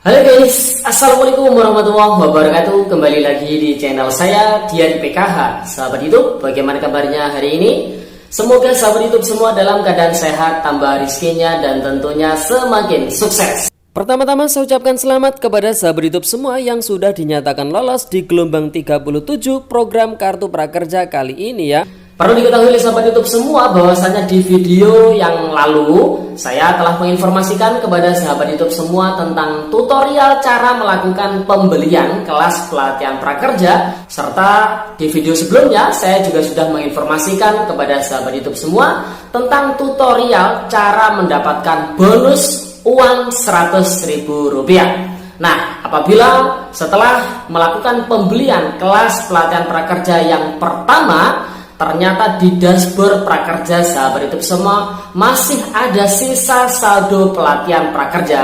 Halo guys, assalamualaikum warahmatullahi wabarakatuh. Kembali lagi di channel saya Dian PKH. Sahabat YouTube, bagaimana kabarnya hari ini? Semoga sahabat YouTube semua dalam keadaan sehat, tambah rezekinya dan tentunya semakin sukses. Pertama-tama saya ucapkan selamat kepada sahabat YouTube semua yang sudah dinyatakan lolos di gelombang 37 program Kartu Prakerja kali ini ya. Perlu diketahui oleh sahabat YouTube semua bahwasanya di video yang lalu saya telah menginformasikan kepada sahabat YouTube semua tentang tutorial cara melakukan pembelian kelas pelatihan prakerja, serta di video sebelumnya saya juga sudah menginformasikan kepada sahabat YouTube semua tentang tutorial cara mendapatkan bonus uang Rp100.000. Nah, apabila setelah melakukan pembelian kelas pelatihan prakerja yang pertama, ternyata di dashboard prakerja sahabat YouTube semua masih ada sisa saldo pelatihan prakerja,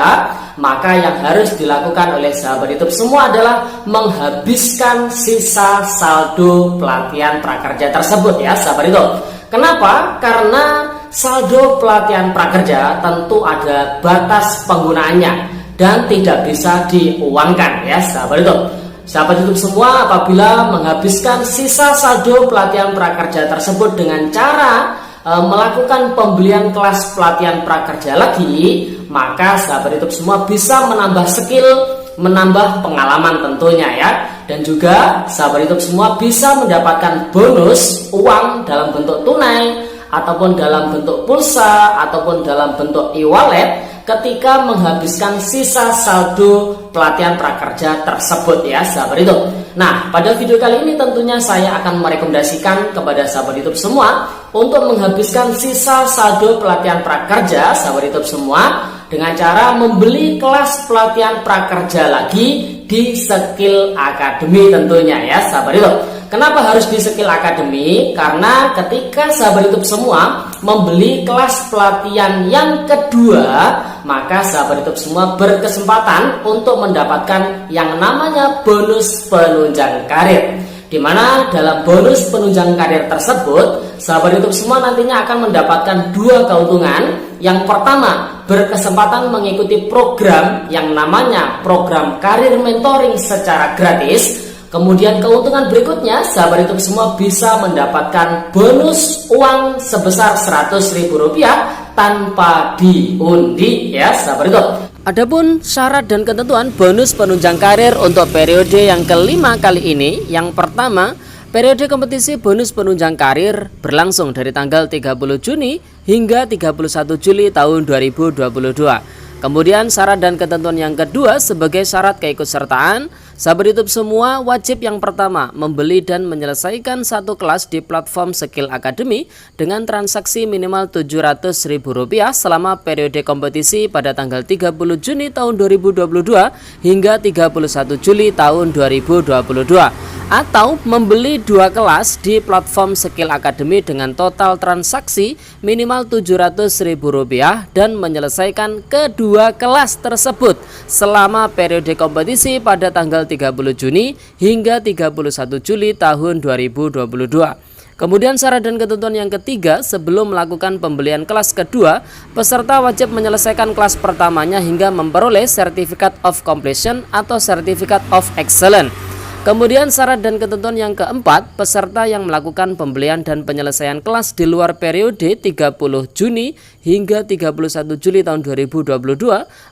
maka yang harus dilakukan oleh sahabat YouTube semua adalah menghabiskan sisa saldo pelatihan prakerja tersebut ya sahabat YouTube. Kenapa? Karena saldo pelatihan prakerja tentu ada batas penggunaannya dan tidak bisa diuangkan ya sahabat YouTube. Sahabat YouTube semua, apabila menghabiskan sisa saldo pelatihan prakerja tersebut dengan cara melakukan pembelian kelas pelatihan prakerja lagi, maka sahabat YouTube semua bisa menambah skill, menambah pengalaman tentunya ya. Dan juga sahabat YouTube semua bisa mendapatkan bonus uang dalam bentuk tunai, ataupun dalam bentuk pulsa, ataupun dalam bentuk e-wallet ketika menghabiskan sisa saldo pelatihan prakerja tersebut ya sahabat YouTube. Nah, pada video kali ini tentunya saya akan merekomendasikan kepada sahabat YouTube semua untuk menghabiskan sisa saldo pelatihan prakerja sahabat YouTube semua dengan cara membeli kelas pelatihan prakerja lagi di Skill Academy tentunya ya sahabat YouTube. Kenapa harus di Skill Academy? Karena ketika sahabat YouTube semua membeli kelas pelatihan yang kedua, maka sahabat YouTube semua berkesempatan untuk mendapatkan yang namanya bonus penunjang karir. Di mana dalam bonus penunjang karir tersebut, sahabat YouTube semua nantinya akan mendapatkan dua keuntungan. Yang pertama, berkesempatan mengikuti program yang namanya program karir mentoring secara gratis. Kemudian keuntungan berikutnya, sahabat YouTube semua bisa mendapatkan bonus uang sebesar Rp100.000 tanpa diundi ya sahabat YouTube. Adapun syarat dan ketentuan bonus penunjang karir untuk periode yang kelima kali ini, yang pertama, periode kompetisi bonus penunjang karir berlangsung dari tanggal 30 Juni hingga 31 Juli tahun 2022. Kemudian syarat dan ketentuan yang kedua sebagai syarat keikutsertaan, sahabat YouTube semua wajib yang pertama membeli dan menyelesaikan satu kelas di platform Skill Academy dengan transaksi minimal Rp700.000 selama periode kompetisi pada tanggal 30 Juni tahun 2022 hingga 31 Juli tahun 2022. Atau membeli dua kelas di platform Skill Academy dengan total transaksi minimal Rp700.000 dan menyelesaikan kedua kelas tersebut selama periode kompetisi pada tanggal 30 Juni hingga 31 Juli tahun 2022. Kemudian syarat dan ketentuan yang ketiga, sebelum melakukan pembelian kelas kedua, peserta wajib menyelesaikan kelas pertamanya hingga memperoleh Certificate of Completion atau Certificate of Excellence. Kemudian syarat dan ketentuan yang keempat, peserta yang melakukan pembelian dan penyelesaian kelas di luar periode 30 Juni hingga 31 Juli tahun 2022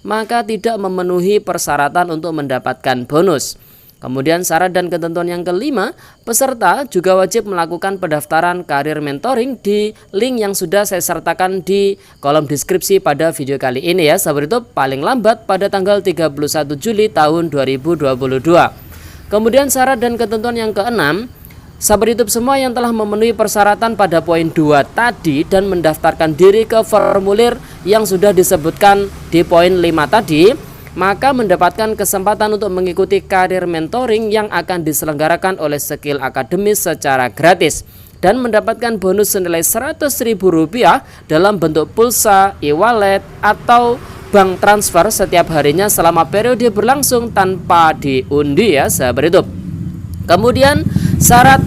maka tidak memenuhi persyaratan untuk mendapatkan bonus. Kemudian syarat dan ketentuan yang kelima, peserta juga wajib melakukan pendaftaran karir mentoring di link yang sudah saya sertakan di kolom deskripsi pada video kali ini ya sahabat YouTube, paling lambat pada tanggal 31 Juli tahun 2022. Kemudian syarat dan ketentuan yang keenam, sahabat YouTube semua yang telah memenuhi persyaratan pada poin 2 tadi dan mendaftarkan diri ke formulir yang sudah disebutkan di poin 5 tadi, maka mendapatkan kesempatan untuk mengikuti karir mentoring yang akan diselenggarakan oleh Skill Academy secara gratis dan mendapatkan bonus senilai Rp100.000 dalam bentuk pulsa, e-wallet atau bank transfer setiap harinya selama periode berlangsung tanpa diundi ya sahabat YouTube. Kemudian syarat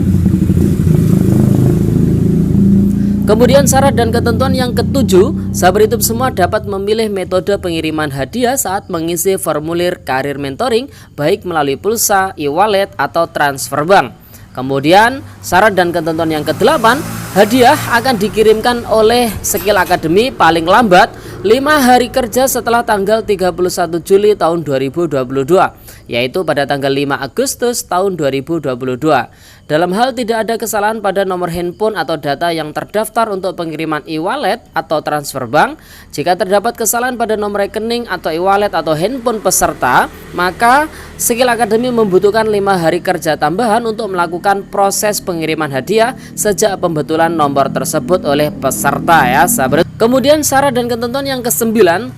Kemudian syarat dan ketentuan yang ketujuh, sahabat YouTube semua dapat memilih metode pengiriman hadiah saat mengisi formulir karir mentoring baik melalui pulsa, e-wallet atau transfer bank. Kemudian syarat dan ketentuan yang kedelapan, hadiah akan dikirimkan oleh Skill Academy paling lambat 5 hari kerja setelah tanggal 31 Juli tahun 2022, yaitu pada tanggal 5 Agustus tahun 2022. Dalam hal tidak ada kesalahan pada nomor handphone atau data yang terdaftar untuk pengiriman e-wallet atau transfer bank, jika terdapat kesalahan pada nomor rekening atau e-wallet atau handphone peserta, maka Skill Academy membutuhkan 5 hari kerja tambahan untuk melakukan proses pengiriman hadiah sejak pembetulan nomor tersebut oleh peserta ya sahabat. Kemudian syarat dan ketentuan yang ke-9,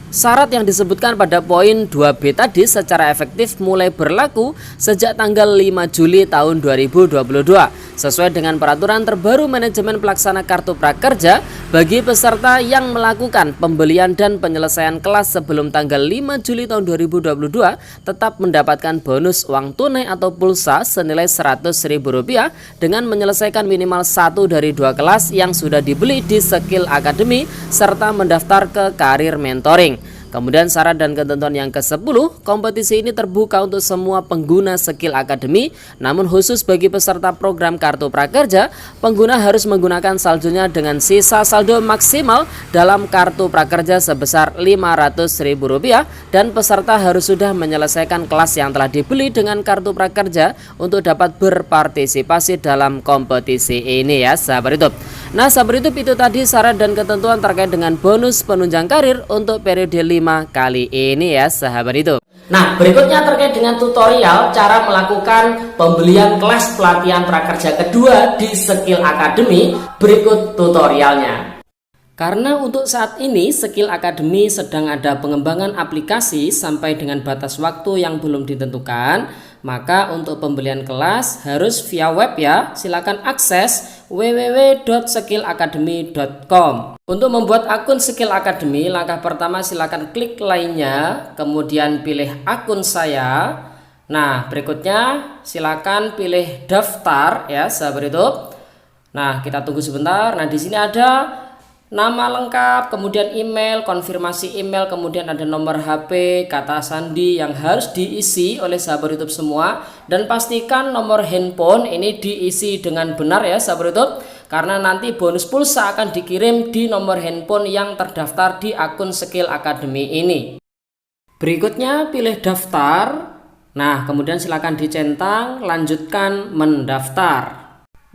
syarat yang disebutkan pada poin 2B tadi secara efektif mulai berlaku sejak tanggal 5 Juli tahun 2022 sesuai dengan peraturan terbaru manajemen pelaksana kartu prakerja bagi peserta yang melakukan pembelian dan penyelesaian kelas sebelum tanggal 5 Juli tahun 2022 tetap mendapatkan bonus uang tunai atau pulsa senilai Rp100.000 dengan menyelesaikan minimal 1 dari 2 kelas yang sudah dibeli di Skill Academy serta mendaftar ke karir mentoring. Kemudian syarat dan ketentuan yang ke-10, kompetisi ini terbuka untuk semua pengguna Skill Academy, namun khusus bagi peserta program Kartu Prakerja, pengguna harus menggunakan saldonya dengan sisa saldo maksimal dalam Kartu Prakerja sebesar Rp500.000 dan peserta harus sudah menyelesaikan kelas yang telah dibeli dengan Kartu Prakerja untuk dapat berpartisipasi dalam kompetisi ini ya sahabat YouTube. Nah sahabat YouTube, itu tadi syarat dan ketentuan terkait dengan bonus penunjang karir untuk periode 5 kali ini ya sahabat YouTube. Nah berikutnya terkait dengan tutorial cara melakukan pembelian kelas pelatihan prakerja kedua di Skill Academy. Berikut tutorialnya. Karena untuk saat ini Skill Academy sedang ada pengembangan aplikasi sampai dengan batas waktu yang belum ditentukan, maka untuk pembelian kelas harus via web ya. Silakan akses www.skillacademy.com. Untuk membuat akun Skill Academy, langkah pertama silakan klik lainnya, kemudian pilih akun saya. Nah, berikutnya silakan pilih daftar ya, sahabat YouTube. Nah, kita tunggu sebentar. Nah, di sini ada nama lengkap, kemudian email, konfirmasi email, kemudian ada nomor HP, kata sandi yang harus diisi oleh sahabat YouTube semua. Dan pastikan nomor handphone ini diisi dengan benar ya sahabat YouTube, karena nanti bonus pulsa akan dikirim di nomor handphone yang terdaftar di akun Skill Academy ini. Berikutnya pilih daftar. Nah, kemudian silakan dicentang, lanjutkan mendaftar.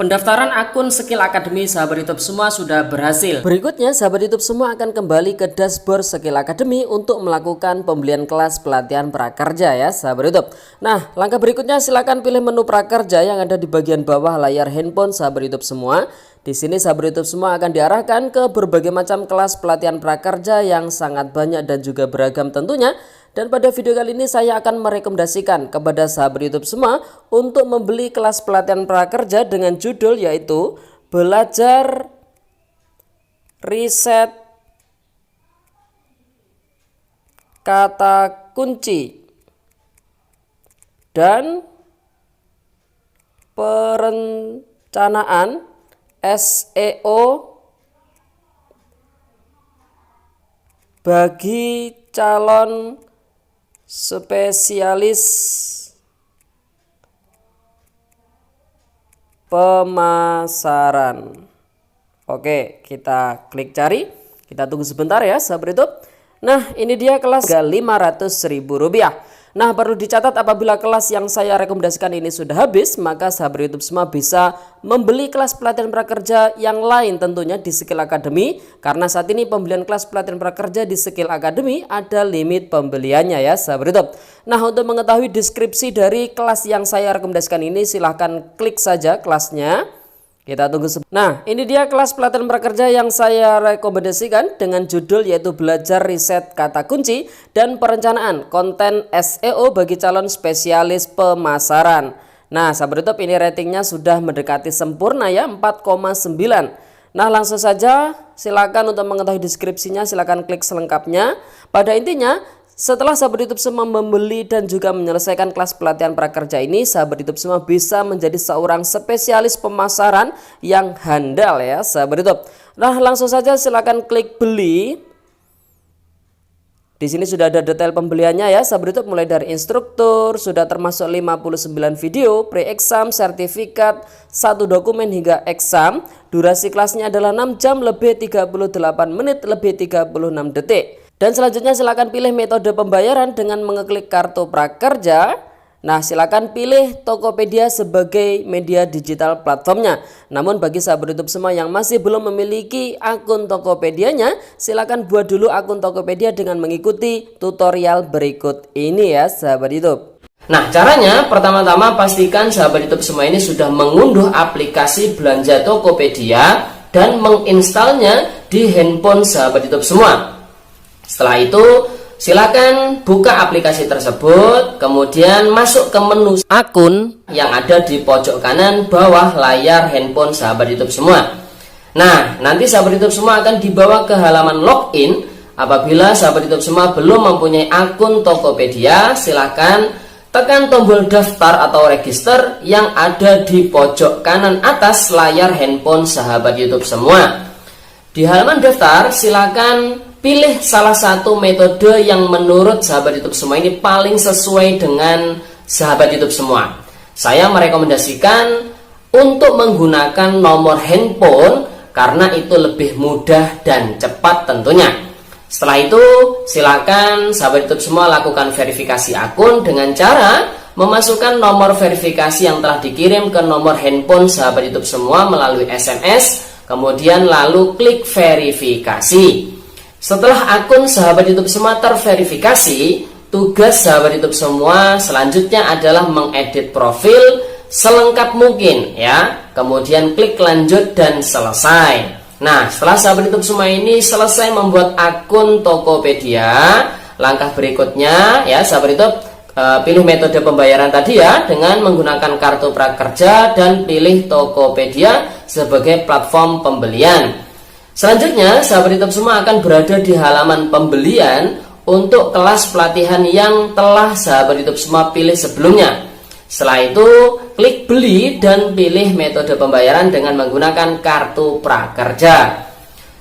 Pendaftaran akun Skill Academy sahabat YouTube semua sudah berhasil. Berikutnya sahabat YouTube semua akan kembali ke dashboard Skill Academy untuk melakukan pembelian kelas pelatihan prakerja ya sahabat YouTube. Nah, langkah berikutnya silakan pilih menu prakerja yang ada di bagian bawah layar handphone sahabat YouTube semua. Di sini sahabat YouTube semua akan diarahkan ke berbagai macam kelas pelatihan prakerja yang sangat banyak dan juga beragam tentunya. Dan pada video kali ini saya akan merekomendasikan kepada sahabat YouTube semua untuk membeli kelas pelatihan prakerja dengan judul yaitu Belajar Riset Kata Kunci dan Perencanaan SEO bagi calon spesialis pemasaran. Oke, kita klik cari. Kita tunggu sebentar ya sahabat YouTube. Nah, ini dia kelas Rp500.000. Nah, perlu dicatat apabila kelas yang saya rekomendasikan ini sudah habis, maka sahabat YouTube semua bisa membeli kelas pelatihan prakerja yang lain tentunya di Skill Academy. Karena saat ini pembelian kelas pelatihan prakerja di Skill Academy ada limit pembeliannya ya sahabat YouTube. Nah, untuk mengetahui deskripsi dari kelas yang saya rekomendasikan ini, silahkan klik saja kelasnya. Kita tunggu Nah, ini dia kelas pelatihan prakerja yang saya rekomendasikan dengan judul yaitu Belajar Riset Kata Kunci dan Perencanaan Konten SEO bagi calon spesialis pemasaran. Nah, sahabat YouTube, ini ratingnya sudah mendekati sempurna ya, 4,9. Nah, langsung saja silakan untuk mengetahui deskripsinya silakan klik selengkapnya. Pada intinya, setelah sahabat YouTube semua membeli dan juga menyelesaikan kelas pelatihan prakerja ini, sahabat YouTube semua bisa menjadi seorang spesialis pemasaran yang handal ya sahabat YouTube. Nah, langsung saja silakan klik beli. Di sini sudah ada detail pembeliannya ya, sahabat YouTube, mulai dari instruktur, sudah termasuk 59 video, pre-exam, sertifikat, 1 dokumen hingga exam. Durasi kelasnya adalah 6 jam lebih 38 menit lebih 36 detik. Dan selanjutnya silakan pilih metode pembayaran dengan mengeklik kartu prakerja. Nah, silakan pilih Tokopedia sebagai media digital platformnya. Namun bagi sahabat YouTube semua yang masih belum memiliki akun Tokopedianya, silakan buat dulu akun Tokopedia dengan mengikuti tutorial berikut ini ya sahabat YouTube. Nah, caranya pertama-tama pastikan sahabat YouTube semua ini sudah mengunduh aplikasi belanja Tokopedia dan menginstalnya di handphone sahabat YouTube semua. Setelah itu silakan buka aplikasi tersebut, kemudian masuk ke menu akun yang ada di pojok kanan bawah layar handphone sahabat YouTube semua. Nah, nanti sahabat YouTube semua akan dibawa ke halaman login. Apabila sahabat YouTube semua belum mempunyai akun Tokopedia, silakan tekan tombol daftar atau register yang ada di pojok kanan atas layar handphone sahabat YouTube semua. Di halaman daftar, silakan pilih salah satu metode yang menurut sahabat YouTube semua ini paling sesuai dengan sahabat YouTube semua. Saya merekomendasikan untuk menggunakan nomor handphone karena itu lebih mudah dan cepat tentunya. Setelah itu silakan sahabat YouTube semua lakukan verifikasi akun dengan cara memasukkan nomor verifikasi yang telah dikirim ke nomor handphone sahabat YouTube semua melalui SMS, kemudian lalu klik verifikasi. Setelah akun sahabat YouTube semua terverifikasi, tugas sahabat YouTube semua selanjutnya adalah mengedit profil selengkap mungkin ya. Kemudian klik lanjut dan selesai. Nah, setelah sahabat YouTube semua ini selesai membuat akun Tokopedia, langkah berikutnya ya sahabat YouTube, pilih metode pembayaran tadi ya dengan menggunakan kartu prakerja dan pilih Tokopedia sebagai platform pembelian. Selanjutnya, sahabat YouTube semua akan berada di halaman pembelian untuk kelas pelatihan yang telah sahabat YouTube semua pilih sebelumnya. Setelah itu, klik beli dan pilih metode pembayaran dengan menggunakan kartu prakerja.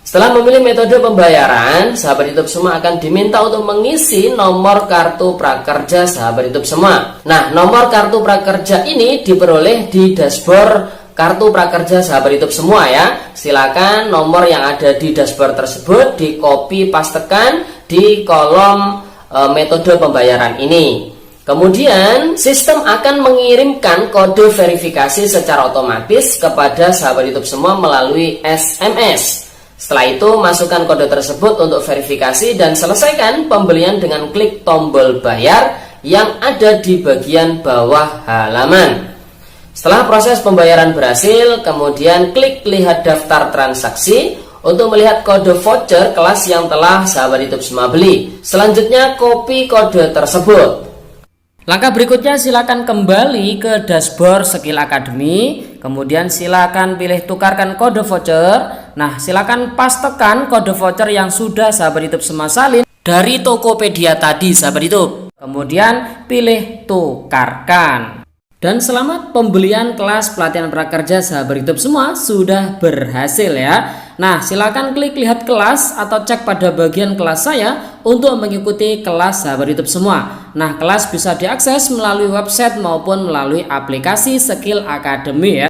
Setelah memilih metode pembayaran, sahabat YouTube semua akan diminta untuk mengisi nomor kartu prakerja sahabat YouTube semua. Nah, nomor kartu prakerja ini diperoleh di dashboard kartu prakerja sahabat YouTube semua ya. Silakan nomor yang ada di dashboard tersebut di copy pastekan di kolom metode pembayaran ini. Kemudian sistem akan mengirimkan kode verifikasi secara otomatis kepada sahabat YouTube semua melalui SMS. Setelah itu masukkan kode tersebut untuk verifikasi dan selesaikan pembelian dengan klik tombol bayar yang ada di bagian bawah halaman. Setelah proses pembayaran berhasil, kemudian klik lihat daftar transaksi untuk melihat kode voucher kelas yang telah sahabat YouTube semua beli. Selanjutnya copy kode tersebut. Langkah berikutnya silakan kembali ke dashboard Skill Academy. Kemudian silakan pilih tukarkan kode voucher. Nah, silakan pastekan kode voucher yang sudah sahabat YouTube semua salin dari Tokopedia tadi sahabat YouTube. Kemudian pilih tukarkan. Dan selamat pembelian kelas pelatihan prakerja sahabat YouTube semua sudah berhasil ya. Nah, silakan klik lihat kelas atau cek pada bagian kelas saya untuk mengikuti kelas sahabat YouTube semua. Nah, kelas bisa diakses melalui website maupun melalui aplikasi Skill Academy ya.